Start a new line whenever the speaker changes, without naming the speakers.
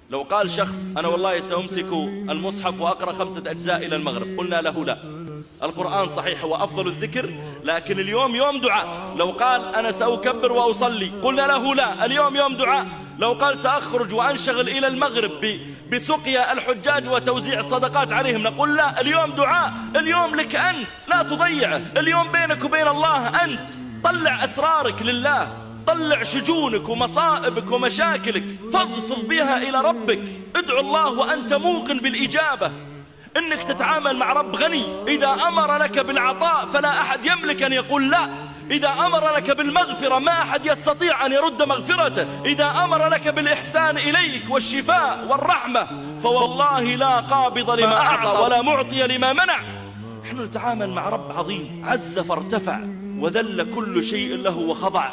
لو قال شخص أنا والله سأمسك المصحف وأقرأ 5 أجزاء إلى المغرب، قلنا له لا، القرآن صحيح هو أفضل الذكر، لكن اليوم يوم دعاء. لو قال أنا سأكبر وأصلي، قلنا له لا، اليوم يوم دعاء. لو قال سأخرج وأنشغل إلى المغرب بسقيا الحجاج وتوزيع الصدقات عليهم، نقول لا، اليوم دعاء، اليوم لك أنت، لا تضيعه، اليوم بينك وبين الله أنت. طلع أسرارك لله، طلع شجونك ومصائبك ومشاكلك، فضفض بها إلى ربك، ادعو الله وأنت موقن بالإجابة، إنك تتعامل مع رب غني. إذا أمر لك بالعطاء فلا أحد يملك أن يقول لا، إذا أمر لك بالمغفرة ما أحد يستطيع أن يرد مغفرته، إذا أمر لك بالإحسان إليك والشفاء والرحمة فوالله لا قابض لما أعطى ولا معطي لما منع. نحن نتعامل مع رب عظيم، عز فارتفع وذل كل شيء له وخضع.